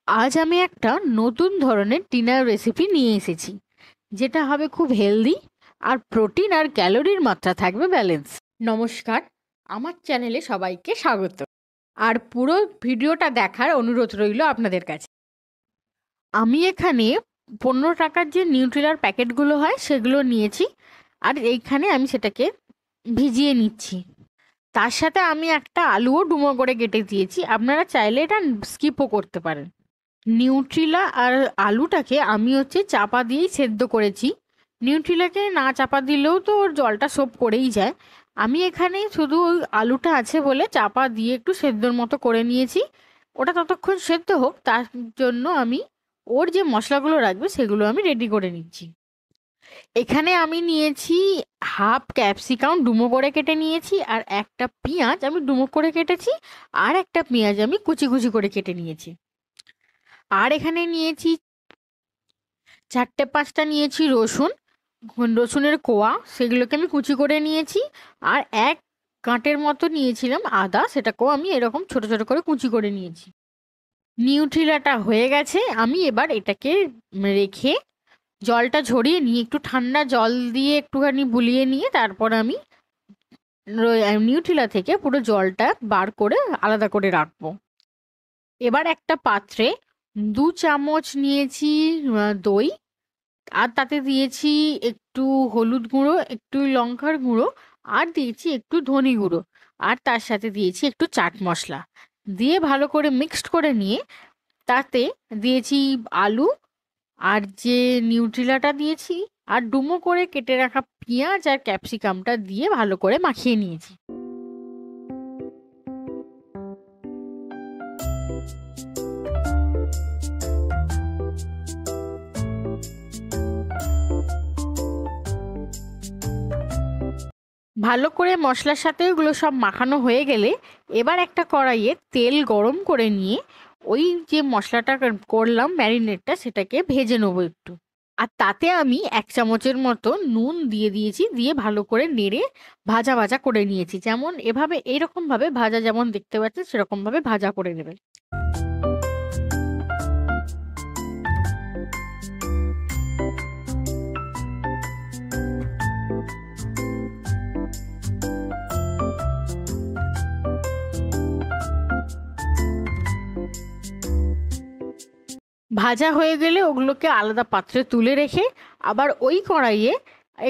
আজ আমি একটা নতুন ধরনের ডিনার রেসিপি নিয়ে এসেছি, যেটা হবে খুব হেলদি আর প্রোটিন আর ক্যালোরির মাত্রা থাকবে ব্যালেন্স। নমস্কার, আমার চ্যানেলে সবাইকে স্বাগত। আর পুরো ভিডিওটা দেখার অনুরোধ রইল আপনাদের কাছে। আমি এখানে 15 টাকার যে নিউট্রিলার প্যাকেটগুলো হয় সেগুলো নিয়েছি, আর এইখানে আমি সেটাকে ভিজিয়ে নিচ্ছি। তার সাথে আমি একটা আলুও ডুমো করে কেটে দিয়েছি, আপনারা চাইলে এটা স্কিপও করতে পারেন। নিউট্রিলা আর আলুটাকে আমি চাপা দিয়েই সেদ্ধ করেছি। নিউট্রিলাকে না চাপা দিলেও তো ওর জলটা সোপ করেই যায়। আমি এখানে শুধু ওই আলুটা আছে বলে চাপা দিয়ে একটু সেদ্ধর মতো করে নিয়েছি। ওটা ততক্ষণ সেদ্ধ হোক, তার জন্য আমি ওর যে মশলাগুলো রাখবে সেগুলো আমি রেডি করে নিচ্ছি। এখানে আমি নিয়েছি হাফ ক্যাপসিকাম ডুমো করে কেটে নিয়েছি, আর একটা পেঁয়াজ আমি ডুমো করে কেটেছি, আর একটা পেঁয়াজ আমি কুচি কুচি করে কেটে নিয়েছি। আর এখানে নিয়েছি 4-5টা নিয়েছি রসুনের কোয়া, সেগুলোকে আমি কুচি করে নিয়েছি। আর এক কাঁটের মতো নিয়েছিলাম আদা, সেটাকেও আমি এরকম ছোট ছোট করে কুচি করে নিয়েছি। নিউট্রিলাটা হয়ে গেছে, আমি এবার এটাকে রেখে জলটা ঝরিয়ে নিয়ে একটু ঠান্ডা জল দিয়ে একটুখানি বুলিয়ে নিয়ে তারপর আমি নিউট্রিলা থেকে পুরো জলটা বার করে আলাদা করে রাখবো। এবার একটা পাত্রে 2 চামচ নিয়েছি দই, আর তাতে দিয়েছি একটু হলুদ গুঁড়ো, একটু লঙ্কার গুঁড়ো, আর দিয়েছি একটু ধনে গুঁড়ো, আর তার সাথে দিয়েছি একটু চাট মশলা। দিয়ে ভালো করে মিক্সড করে নিয়ে তাতে দিয়েছি আলু, আর যে নিউট্রিলাটা দিয়েছি, আর ডুমো করে কেটে রাখা পেঁয়াজ আর ক্যাপসিকামটা দিয়ে ভালো করে মাখিয়ে নিয়েছি। ভালো করে মশলার সাথে ওগুলো সব মাখানো হয়ে গেলে এবার একটা কড়াইয়ে তেল গরম করে নিয়ে ওই যে মশলাটা করলাম ম্যারিনেটটা, সেটাকে ভেজে নেবো একটু। আর তাতে আমি 1 চামচের মতো নুন দিয়ে দিয়েছি, দিয়ে ভালো করে নেড়ে ভাজা ভাজা করে নিয়েছি। যেমন এভাবে এইরকম ভাবে ভাজা যেমন দেখতে পাচ্ছেন সেরকম ভাবে ভাজা করে নেবেন। ভাজা হয়ে গেলে ওগুলোকে আলাদা পাত্রে তুলে রেখে আবার ওই কড়াইয়ে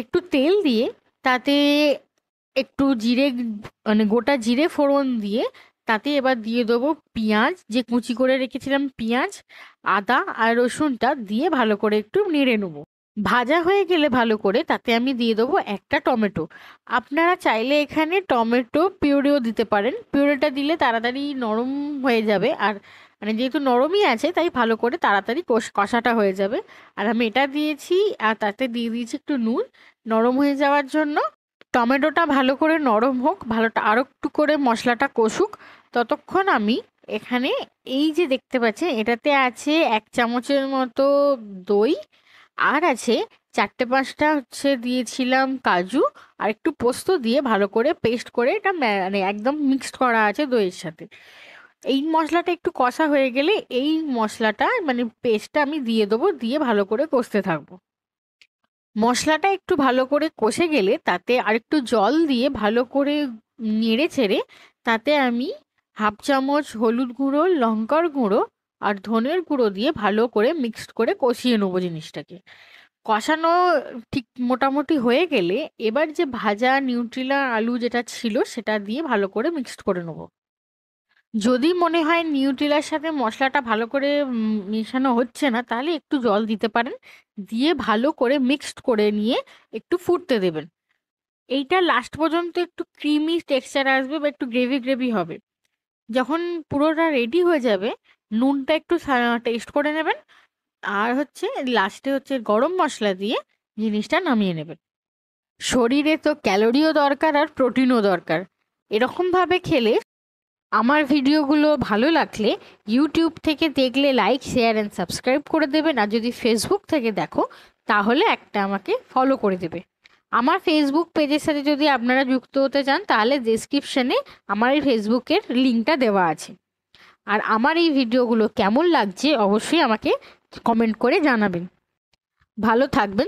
একটু তেল দিয়ে তাতে একটু জিরে, মানে গোটা জিরে ফোড়ন দিয়ে তাতে এবার দিয়ে দেবো পেঁয়াজ, যে কুচি করে রেখেছিলাম পেঁয়াজ, আদা আর রসুনটা দিয়ে ভালো করে একটু নেড়ে নেবো। ভাজা হয়ে গেলে ভালো করে তাতে আমি দিয়ে দেবো একটা টমেটো। আপনারা চাইলে এখানে টমেটো পিউরেও দিতে পারেন, পিউরেটা দিলে তাড়াতাড়ি নরম হয়ে যাবে, আর মানে যেহেতু নরমই আছে তাই ভালো করে তাড়াতাড়ি কষাটা হয়ে যাবে। আর আমি এটা দিয়েছি, আর তাতে দিয়ে দিয়েছি একটু নুন নরম হয়ে যাওয়ার জন্য। টমেটোটা ভালো করে নরম হোক, ভালোটা আরও একটু করে মশলাটা কষুক, ততক্ষণ আমি এখানে এই যে দেখতে পাচ্ছেন এটাতে আছে 1 চামচের মতো দই, আর আছে 4-5টা দিয়েছিলাম কাজু, আর একটু পোস্ত দিয়ে ভালো করে পেস্ট করে এটা মানে একদম মিক্সড করা আছে দইয়ের সাথে। এই মশলাটা একটু কষা হয়ে গেলে এই মশলাটা মানে পেস্টটা আমি দিয়ে দেবো, দিয়ে ভালো করে কষতে থাকবো। মশলাটা একটু ভালো করে কষে গেলে তাতে আরেকটু জল দিয়ে ভালো করে নেড়ে ছেড়ে তাতে আমি 1/2 চামচ হলুদ গুঁড়ো, লঙ্কার গুঁড়ো আর ধনের গুঁড়ো দিয়ে ভালো করে মিক্সড করে কষিয়ে নেবো জিনিসটাকে। কষানো ঠিক মোটামুটি হয়ে গেলে এবার যে ভাজা নিউট্রিলা আলু যেটা ছিল সেটা দিয়ে ভালো করে মিক্সড করে নেবো। যদি মনে হয় নিউট্রিলার সাথে মশলাটা ভালো করে মেশানো হচ্ছে না, তাহলে একটু জল দিতে পারেন, দিয়ে ভালো করে মিক্সড করে নিয়ে একটু ফুটতে দেবেন। এইটা লাস্ট পর্যন্ত একটু ক্রিমি টেক্সচার আসবে বা একটু গ্রেভি গ্রেভি হবে। যখন পুরোটা রেডি হয়ে যাবে, নুনটা একটু টেস্ট করে নেবেন, আর লাস্টে গরম মশলা দিয়ে জিনিসটা নামিয়ে নেবেন। শরীরে তো ক্যালোরিও দরকার আর প্রোটিনও দরকার। এরকমভাবে খেলে আমার ভিডিওগুলো ভালো লাগলে ইউটিউব থেকে দেখলে লাইক, শেয়ার অ্যান্ড সাবস্ক্রাইব করে দেবেন, আর যদি ফেসবুক থেকে দেখো তাহলে একটা আমাকে ফলো করে দেবে। আমার ফেসবুক পেজের সাথে যদি আপনারা যুক্ত হতে চান তাহলে ডেসক্রিপশনে আমার এই ফেসবুকের লিঙ্কটা দেওয়া আছে। আর আমার এই ভিডিওগুলো কেমন লাগছে অবশ্যই আমাকে কমেন্ট করে জানাবেন। ভালো থাকবেন।